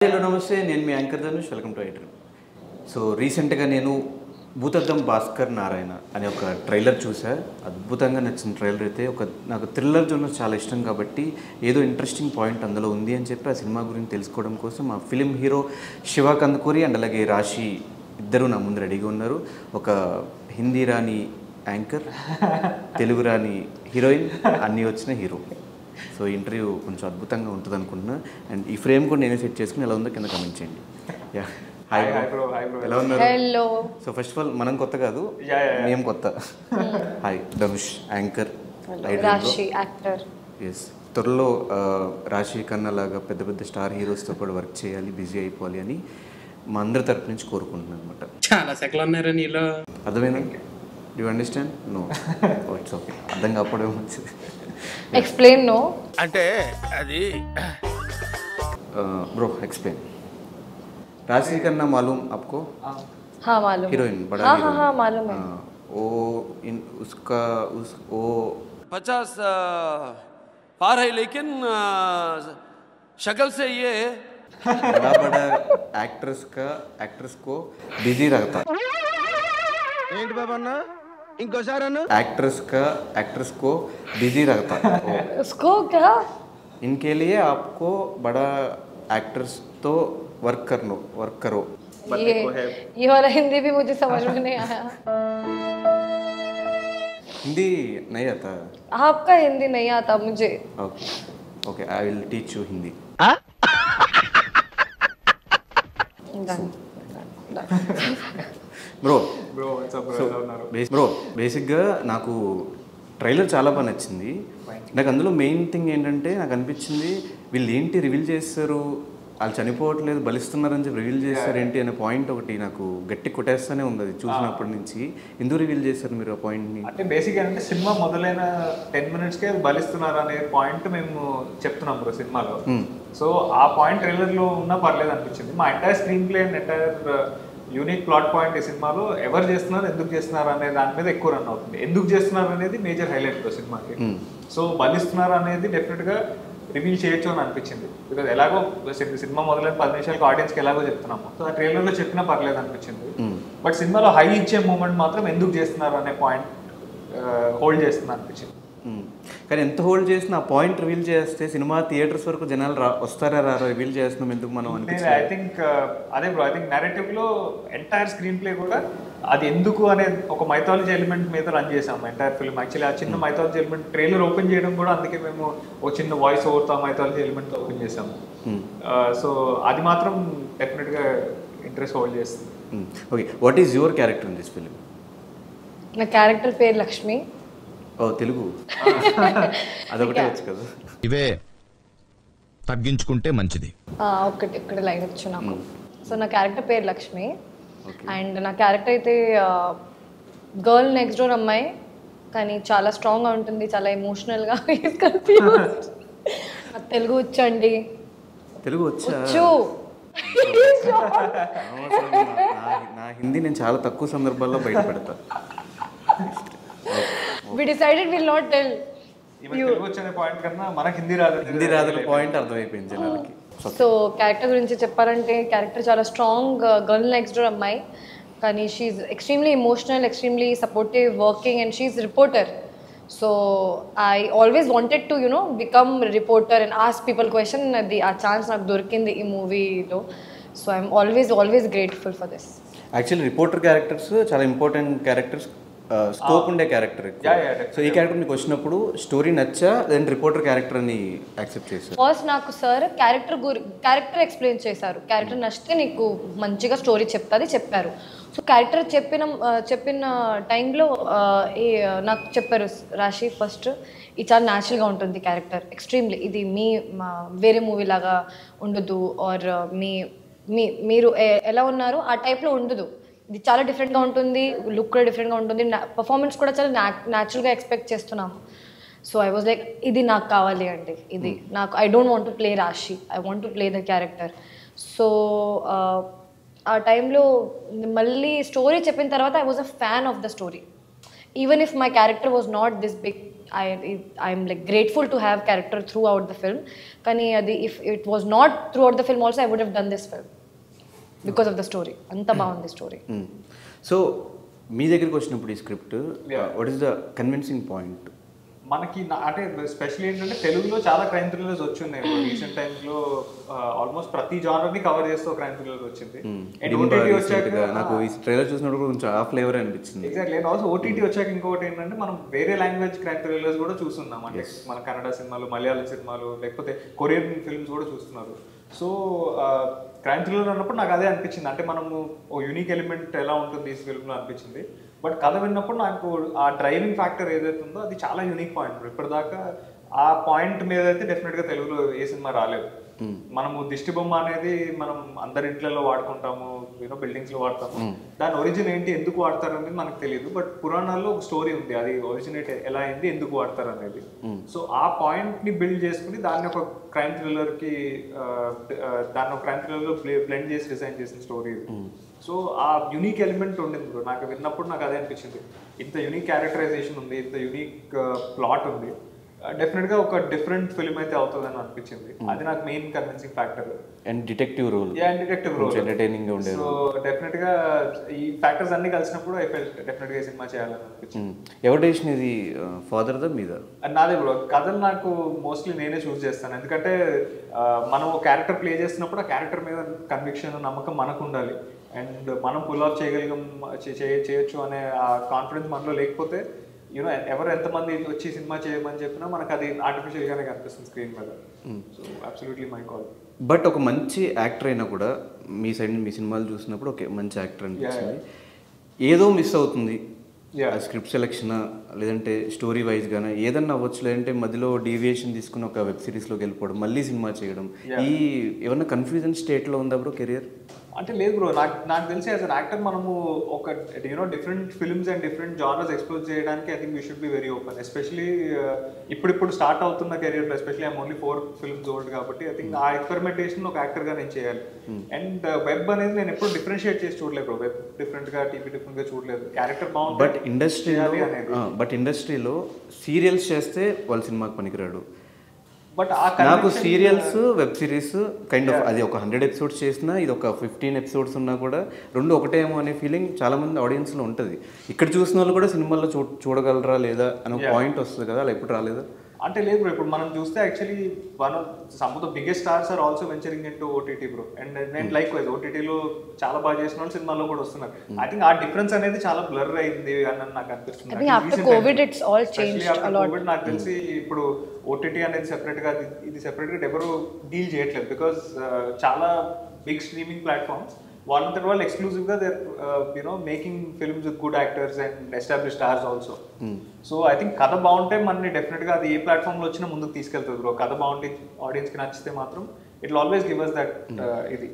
Hello నమస్తే, నేను మీ anchor Dhanush. Welcome to iDream. So రీసెంట్గా నేను భూతద్దం భాస్కర్ నారాయణ అనే ఒక ట్రైలర్ చూసా. అద్భుతంగా నచ్చిన ట్రైలర్ అయితే. నాకు థ్రిల్లర్ జోనర్ చాలా ఇష్టం కాబట్టి ఏదో ఇంట్రెస్టింగ్ పాయింట్ అందులో ఉంది అని చెప్పి ఆ సినిమా గురించి తెలుసుకోవడం కోసం ఆ film hero Shiva Kandukuri and అలాగే రాశి ఇద్దరు నా ముందు రెడీగా ఉన్నారు. ఒక హిందీ రాని యాంకర్, తెలుగు రాని హీరోయిన్, అన్నీ వచ్చిన హీరో. సో ఇంటర్వ్యూ కొంచెం అద్భుతంగా ఉంటుంది అనుకుంటున్నా. అండ్ ఈ ఫ్రేమ్ కూడా నేనే సెట్ చేసుకుని ఎలా ఉందో కింద కమెంట్ చేయండి. Yeah, hi bro. ఎలా ఉన్నారు? Hello. So first of all మనం కొత్త కాదు, మేము కొత్త. Hi Dhanush, anchor. రాశి యాక్టర్. ఎస్, త్వరలో రాశి కన్నా లాగా పెద్ద పెద్ద స్టార్ హీరోస్తో కూడా వర్క్ చేయాలి, బిజీ అయిపోవాలి అని మా అందరి తరపు నుంచి కోరుకుంటున్నాను అనమాట. చాలా సెకలు ఉన్నారా నీలో? అర్థమైనా? Do understand? No, it's okay. అర్థం కాకపోవడం మంచిది. एक्सप्लेन नो అంటే అది ब्रो एक्सप्लेन. राशि करना मालूम आपको? हाँ मालूम. हीरोइन, बड़ा हाँ हीरोइन. हाँ मालूम है. वो वो 50 पार है, लेकिन शक्ल से ये बड़ा बड़ा एक्ट्रेस को बिजी रखता. ఏంటి బాబా అన్న? ఇంకోసారి అన్న. एक्ट्रेस को बिजी रखता. उसको क्या? इनके लिए आपको बड़ा एक्ट्रेस तो वर्क करो. ये वाला हिंदी भी मुझे समझ में नहीं आया. हिंदी नहीं आता? आपका हिंदी नहीं आता मुझे. Okay okay, I will teach you Hindi. Bro బేసిక్గా నాకు ట్రైలర్ చాలా బాగా నచ్చింది. నాకు అందులో మెయిన్ థింగ్ ఏంటంటే, నాకు అనిపించింది వీళ్ళు ఏంటి రివీల్ చేస్తారు, వాళ్ళు చనిపోవట్లేదు బలిస్తున్నారని చెప్పి రివీల్ చేస్తారు ఏంటి అనే పాయింట్ ఒకటి నాకు గట్టి కొట్టేస్తూనే ఉంది. అది చూసినప్పటి నుంచి ఎందుకు రివీల్ చేస్తారు మీరు ఆ పాయింట్ని? అంటే బేసిక్ ఏంటంటే సినిమా మొదలైన 10 minutesకే బలిస్తున్నారు అనే పాయింట్ మేము చెప్తున్నాం బ్రో సినిమాలో. సో ఆ పాయింట్ ట్రైలర్లో ఉన్నా పర్లేదు అనిపించింది. మా entire screen play and entire unique plot point ఈ సినిమాలో ఎవరు చేస్తున్నారు, ఎందుకు చేస్తున్నారు అనే దాని మీద ఎక్కువ రన్ అవుతుంది. ఎందుకు చేస్తున్నారు అనేది మేజర్ హైలైట్ బ్రో సినిమాకి. సో బలిస్తున్నారు అనేది డెఫినెట్గా రివీల్ చేయొచ్చు అని అనిపించింది. బికాజ్ ఎలాగో సినిమా మొదలైన 10 నిమిషాలకు ఆడియన్స్కి ఎలాగో చెప్తున్నాము, సో ఆ ట్రైలర్లో చెప్పినా పర్లేదు అనిపించింది. బట్ సినిమాలో హై ఇచ్చే మూమెంట్ మాత్రం ఎందుకు చేస్తున్నారు అనే పాయింట్ హోల్డ్ చేస్తుంది అనిపించింది. కానీ ఎంత హోల్డ్ చేసినా ఆ పాయింట్ రివీల్ చేస్తే సినిమా థియేటర్స్ వరకు జనాలు వస్తారా రారా, రివీల్ చేస్తున్నాం ఎందుకు మనం అనిపించింది. ఐ థింక్ అదే బ్రో, ఐ థింక్ నెరేటివ్లో ఎంటైర్ స్క్రీన్ ప్లే కూడా అది ఎందుకు అనే ఒక మైథాలజీ ఎలిమెంట్ మీద రన్ చేసాము ఎంటైర్ ఫిల్మ్. యాక్చువల్లీ ఆ చిన్న మైథాలజీ ఎలిమెంట్ ట్రైలర్ ఓపెన్ చేయడం కూడా అందుకే మేము ఒక చిన్న వాయిస్ ఓవర్తో ఆ మైథాలజీ ఎలిమెంట్ ఓపెన్ చేసాము. సో అది మాత్రం డెఫినెట్గా ఇంట్రెస్ట్ హోల్డ్ చేస్తుంది. Okay, what is your character in this film? నా క్యారెక్టర్ పేరు లక్ష్మి. ఓ తెలుగు, అదొకటే వచ్చు కదా. ఇవే తగ్గించుకుంటే మంచిది. ఒక్కటి లైన్ వచ్చు నాకు. సో నా క్యారెక్టర్ పేరు లక్ష్మి అండ్ నా క్యారెక్టర్ అయితే గర్ల్ నెక్స్ట్ డోర్ అమ్మాయి, కానీ చాలా స్ట్రాంగ్గా ఉంటుంది, చాలా ఎమోషనల్గా. తెలుగు వచ్చండి. తెలుగు వచ్చా? నా హిందీ నేను చాలా తక్కువ సందర్భాల్లో బయట పెడతా. We decided we'll not tell. Telugu వచ్చే పాయింట్ కన్నా మనకి హిందీ రాదు పాయింట్ అర్థమైపోయింది జనాలకి. సో క్యారెక్టర్ గురించి చెప్పాలంటే క్యారెక్టర్ చాలా స్ట్రాంగ్ గర్ల్ నెక్స్ట్ డోర్ అమ్మాయి, కానీ she's extremely emotional, extremely supportive, working, and she's reporter. So I always wanted to become reporter and ask people question. అది ఆ ఛాన్స్ నాకు దొరికింది ఈ మూవీలో. So I'm always grateful for this. Actually reporter characters చాలా important characters, scope ఉండే character. సో ఈ క్యారెక్టర్ మీకు వచ్చినప్పుడు స్టోరీ నచ్చా, దెన్ రిపోర్టర్ క్యారెక్టర్ అని యాక్సెప్ట్ చేశారు? ఫస్ట్ నాకు సార్ క్యారెక్టర్ ఎక్స్ప్లెయిన్ చేశారు. క్యారెక్టర్ నచ్చితే నీకు మంచిగా స్టోరీ చెప్తుంది చెప్పారు. సో క్యారెక్టర్ చెప్పిన టైంలో నాకు చెప్పారు రాశి ఫస్ట్, ఇది చాలా న్యాచురల్గా ఉంటుంది క్యారెక్టర్, ఎక్స్ట్రీమ్లీ ఇది వేరే మూవీ లాగా ఉండదు, ఆర్ మీరు ఎలా ఉన్నారు ఆ టైప్లో ఉండదు, ఇది చాలా డిఫరెంట్గా ఉంటుంది, లుక్ కూడా డిఫరెంట్గా ఉంటుంది, పర్ఫార్మెన్స్ కూడా చాలా న్యాచురల్గా ఎక్స్పెక్ట్ చేస్తున్నాము. సో ఐ వాజ్ లైక్, ఇది నాకు కావాలి అండి, ఇది నాకు, I don't want to play Raashi, I want to play the character. So ఆ టైంలో మళ్ళీ స్టోరీ చెప్పిన తర్వాత I was a fan of the story. Even if my character was not this big, I'm like grateful to have character throughout the film. కానీ అది if it was not throughout the film also I would have done this film because of the story. అంత బాగుంది story. So మీ దగ్గరికి వచ్చినప్పుడు ఈ script what is the convincing point? మనకి అంటే special ఏంటంటే తెలుగులో చాలా క్రైమ్ థ్రిల్లర్స్ వచ్చిన్నాయి రీసెంట్ టైమ్స్ లో. ఆల్మోస్ట్ ప్రతి జానర్ ని కవర్ చేస్తూ క్రైమ్ థ్రిల్లర్ వచ్చింది. అండ్ ఓటీటీ వచ్చాక నాకు ఈ ట్రైలర్ చూసినప్పుడు కొంచెం ఆ ఫ్లేవర్ అనిపించింది. ఎగ్జాక్ట్లీ. అండ్ ఆల్సో ఓటీటీ వచ్చాక ఇంకొకటి ఏంటంటే మనం వేరే లాంగ్వేజ్ క్రైమ్ థ్రిల్లర్స్ కూడా చూస్తున్నాం. అంటే మన కన్నడ సినిమాలు, మలయాళం సినిమాలు, లేకపోతే కొరియన్ ఫిల్మ్స్ కూడా చూస్తున్నారు. సో క్రైమ్ థ్రిల్లర్ అన్నప్పుడు నాకు అదే అనిపించింది. అంటే మనము ఓ యూనిక్ ఎలిమెంట్ ఎలా ఉంటుంది ఈ ఫిల్మ్లో అనిపించింది. బట్ కథ విన్నప్పుడు నాకు ఆ డ్రైవింగ్ ఫ్యాక్టర్ ఏదైతే ఉందో అది చాలా యూనిక్ పాయింట్. ఇప్పటిదాకా ఆ పాయింట్ మీద అయితే డెఫినెట్గా తెలుగులో ఏ సినిమా రాలేదు. మనము దిష్టి బొమ్మ అనేది మనం అందరి ఇంట్లలో వాడుకుంటాము, బిల్డింగ్స్ లో వాడతాము. దాని ఒరిజిన్ ఏంటి, ఎందుకు వాడతారు అనేది మనకు తెలియదు. బట్ పురాణాల్లో ఒక స్టోరీ ఉంది, అది ఒరిజినేట్ ఎలా అయింది, ఎందుకు వాడతారు అనేది. సో ఆ పాయింట్ ని బిల్డ్ చేసుకుని దాన్ని ఒక క్రైమ్ థ్రిల్లర్ కి దాన్ని ఒక క్రైమ్ థ్రిల్లర్ లో బ్లెండ్ చేసి డిజైన్ చేసిన స్టోరీ. సో ఆ యూనిక్ ఎలిమెంట్ ఉండింది బ్రో. నాకు విన్నప్పుడు నాకు అదే అనిపించింది, ఇంత యూనిక్ క్యారెక్టరైజేషన్ ఉంది, ఇంత యూనిక్ ప్లాట్ ఉంది, డెఫినెట్గా ఒక డిఫరెంట్ ఫిల్మ్ అయితే అవుతుందని అనిపించింది. అది నాకు main convincing factor. And detective role, detective role entertaining గా ఉండేది. సో డెఫినెట్గా ఈ ఫ్యాక్టర్స్ అన్ని కలిసినప్పుడు ఐ ఫెల్ట్ డెఫినెట్గా ఈ సినిమా చేయాలని అనిపించింది. ఎవరి డెసిషన్ ఇది, ఫాదర్ దా మీద? నాదే బ్రో. కథలు నాకు మోస్ట్లీ నేనే చూస్ చేస్తాను. ఎందుకంటే మనం ఒక క్యారెక్టర్ ప్లే చేస్తున్నప్పుడు ఆ క్యారెక్టర్ మీద కన్విక్షన్, నమ్మకం మనకు ఉండాలి. అండ్ మనం పుల్ ఆఫ్ చేయొచ్చు అనే ఆ కాన్ఫిడెన్స్ మనలో లేకపోతే ఎవరు ఎంతమంది వచ్చి సినిమా చేయమని చెప్పినా మనకు అది ఆర్టిఫిషియల్ గానే కనిపిస్తుంది స్క్రీన్ మీద. So absolutely my call. But ఒక మంచి యాక్టర్ అయినా కూడా మీ సైడ్ మీ సినిమాలు చూసినప్పుడు ఓకే మంచి యాక్టర్ అనిపిస్తుంది, ఏదో మిస్ అవుతుంది. స్క్రిప్ట్ సెలెక్షన్ లేదంటే స్టోరీ వైజ్ గానే ఏదన్నా అవ్వచ్చు, లేదంటే మధ్యలో డీవియేషన్ తీసుకుని ఒక వెబ్ సిరీస్లోకి వెళ్ళిపోవడం, మళ్ళీ సినిమా చేయడం, ఈ ఏమన్నా కన్ఫ్యూజన్ స్టేట్లో ఉందా బ్రో కెరియర్? అంటే లేదు బ్రో, నాకు తెలిసి యాజ్ అన్ యాక్టర్ మనము ఒక different films and different genres explore చేయడానికి I think we should be very open. Especially ఇప్పుడు స్టార్ట్ అవుతున్న కెరియర్లో, especially I'm only 4 films old కాబట్టి ఐ థింక్ ఆ ఎక్స్పెరిమెంటేషన్ ఒక యాక్టర్గా నేను చేయాలి. అండ్ వెబ్ అనేది నేను ఎప్పుడు డిఫరెన్షియేట్ చేసి చూడలేదు బ్రో. వెబ్ డిఫరెంట్గా, టీవీ డిఫరెంట్గా చూడలేదు. క్యారెక్టర్ బాగుంది. బట్ ఇండస్ట్రీలో సీరియల్స్ చేస్తే వాళ్ళ సినిమాకి పనికిరాడు. బట్ నాకు serials, web series kind of అది ఒక 100 ఎపిసోడ్స్ చేసినా ఇది ఒక 15 ఎపిసోడ్స్ ఉన్నా కూడా రెండు ఒకటేమో అనే ఫీలింగ్ చాలా మంది ఆడియన్స్లో ఉంటుంది. ఇక్కడ చూసిన వాళ్ళు కూడా సినిమాల్లో చూడగలరా లేదా అనే పాయింట్ వస్తుంది కదా, అలా ఎప్పుడు రాలేదా? అంటే లేదు బ్రో, ఇప్పుడు మనం చూస్తే actually some of the biggest stars are also venturing in to OTT bro. And నేను లైక్ వైజ్ ఓటీటీలో చాలా బాగా చేసిన వాళ్ళు సినిమాల్లో కూడా వస్తున్నారు. ఐ థింక్ ఆ డిఫరెన్స్ అనేది చాలా బ్లర్ అయింది అని నాకు అనిపిస్తుంది. నాకు తెలిసి ఇప్పుడు ఓటీటీ అనేది సెపరేట్గా, ఇది సెపరేట్గా ఎవరు డీల్ చేయట్లేదు. బికాస్ చాలా బిగ్ స్ట్రీమింగ్ ప్లాట్ఫామ్స్ వాళ్ళంతటి వాళ్ళు ఎక్స్క్లూజివ్గా their making films with good actors and establish stars also. So I think కథ బాగుంటే మనని డెఫినెట్గా అది ఏ ప్లాట్ఫామ్లో వచ్చినా ముందుకు తీసుకెళ్తుంది బ్రో. కథ బాగుంటే ఆడియన్స్కి నచ్చితే మాత్రం it will always give us that ఇది